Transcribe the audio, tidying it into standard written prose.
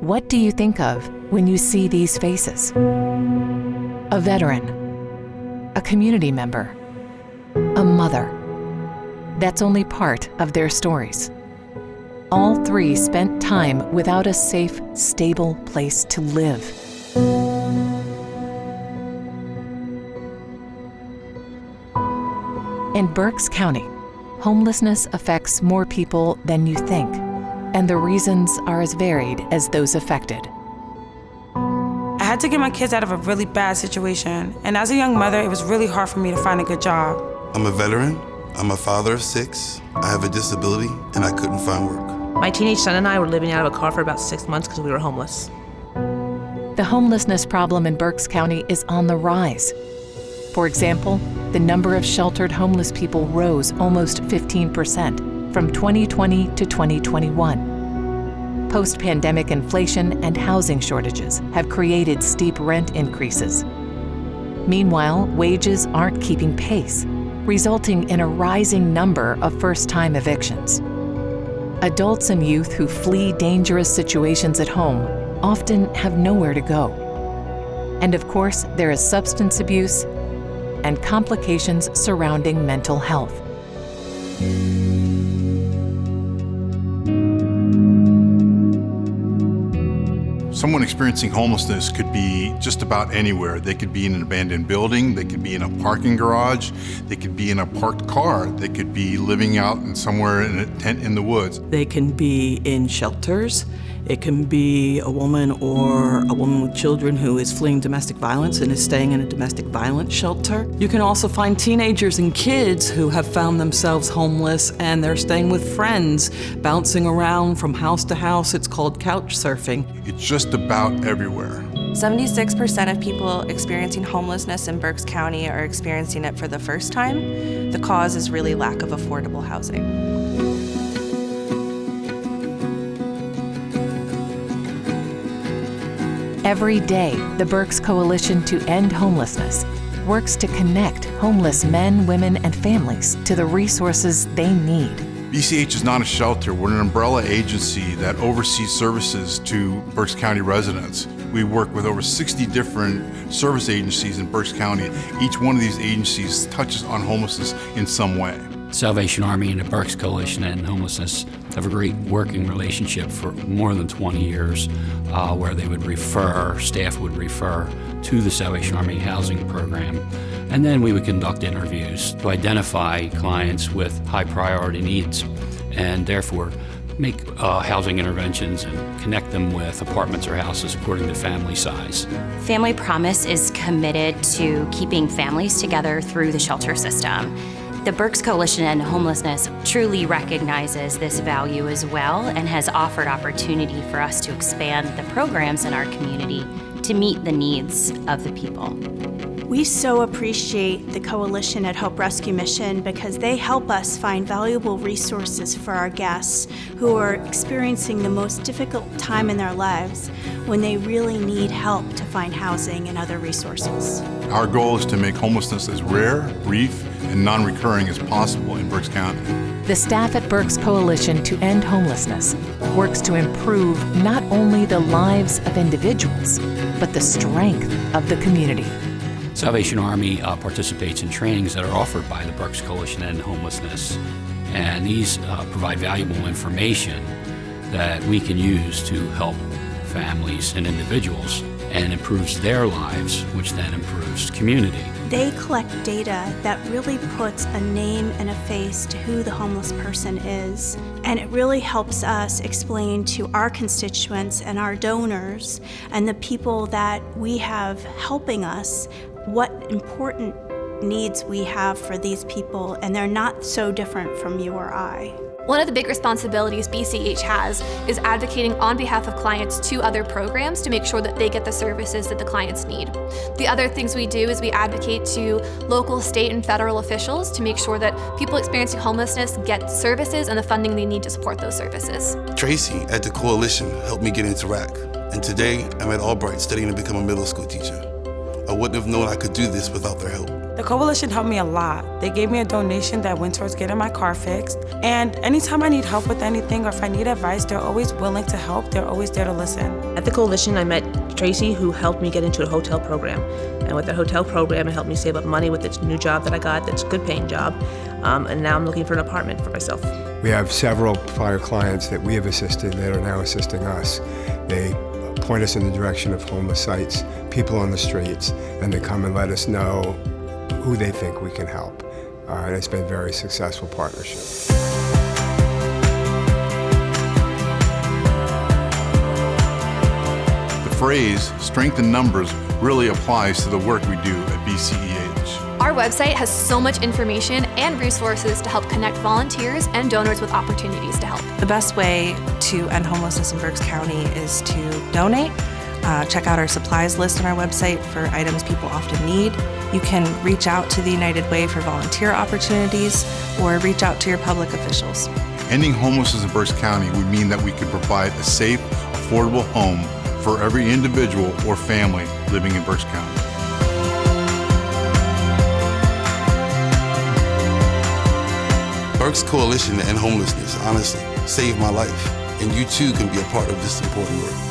What do you think of when you see these faces? A veteran, a community member, a mother. That's only part of their stories. All three spent time without a safe, stable place to live. In Berks County, homelessness affects more people than you think, and the reasons are as varied as those affected. I had to get my kids out of a really bad situation, and as a young mother, it was really hard for me to find a good job. I'm a veteran, I'm a father of 6, I have a disability, and I couldn't find work. My teenage son and I were living out of a car for about 6 months because we were homeless. The homelessness problem in Berks County is on the rise. For example, the number of sheltered homeless people rose almost 15% from 2020 to 2021. Post-pandemic inflation and housing shortages have created steep rent increases. Meanwhile, wages aren't keeping pace, resulting in a rising number of first-time evictions. Adults and youth who flee dangerous situations at home often have nowhere to go. And of course, there is substance abuse and complications surrounding mental health. Someone experiencing homelessness could be just about anywhere. They could be in an abandoned building, they could be in a parking garage, they could be in a parked car, they could be living out in somewhere in a tent in the woods. They can be in shelters. It can be a woman or a woman with children who is fleeing domestic violence and is staying in a domestic violence shelter. You can also find teenagers and kids who have found themselves homeless and they're staying with friends, bouncing around from house to house. It's called couch surfing. It's just about everywhere. 76% of people experiencing homelessness in Berks County are experiencing it for the first time. The cause is really lack of affordable housing. Every day, the Berks Coalition to End Homelessness works to connect homeless men, women, and families to the resources they need. BCH is not a shelter. We're an umbrella agency that oversees services to Berks County residents. We work with over 60 different service agencies in Berks County. Each one of these agencies touches on homelessness in some way. Salvation Army and the Berks Coalition and Homelessness have a great working relationship for more than 20 years where they would staff would refer to the Salvation Army housing program. And then we would conduct interviews to identify clients with high priority needs and therefore make housing interventions and connect them with apartments or houses according to family size. Family Promise is committed to keeping families together through the shelter system. The Berks Coalition and Homelessness truly recognizes this value as well and has offered opportunity for us to expand the programs in our community to meet the needs of the people. We so appreciate the Coalition at Hope Rescue Mission because they help us find valuable resources for our guests who are experiencing the most difficult time in their lives when they really need help to find housing and other resources. Our goal is to make homelessness as rare, brief, and non-recurring as possible in Berks County. The staff at Berks Coalition to End Homelessness works to improve not only the lives of individuals, but the strength of the community. Salvation Army participates in trainings that are offered by the Berks Coalition and Homelessness. And these provide valuable information that we can use to help families and individuals and improves their lives, which then improves community. They collect data that really puts a name and a face to who the homeless person is. And it really helps us explain to our constituents and our donors and the people that we have helping us what important needs we have for these people, and they're not so different from you or I. One of the big responsibilities BCH has is advocating on behalf of clients to other programs to make sure that they get the services that the clients need. The other things we do is we advocate to local, state, and federal officials to make sure that people experiencing homelessness get services and the funding they need to support those services. Tracy at the Coalition helped me get into RAC, and today I'm at Albright studying to become a middle school teacher. I wouldn't have known I could do this without their help. The coalition helped me a lot. They gave me a donation that went towards getting my car fixed. And anytime I need help with anything or if I need advice, they're always willing to help. They're always there to listen. At the coalition, I met Tracy, who helped me get into a hotel program. And with the hotel program, it helped me save up money with this new job that I got, that's a good paying job. And now I'm looking for an apartment for myself. We have several prior clients that we have assisted that are now assisting us. They point us in the direction of homeless sites, people on the streets, and they come and let us know who they think we can help. And it's been a very successful partnership. The phrase, strength in numbers, really applies to the work we do at BCEH. Our website has so much information and resources to help connect volunteers and donors with opportunities to help. The best way to end homelessness in Berks County is to donate. Check out our supplies list on our website for items people often need. You can reach out to the United Way for volunteer opportunities or reach out to your public officials. Ending homelessness in Berks County would mean that we could provide a safe, affordable home for every individual or family living in Berks County. Berks Coalition to End Homelessness, honestly, saved my life. And you too can be a part of this important work.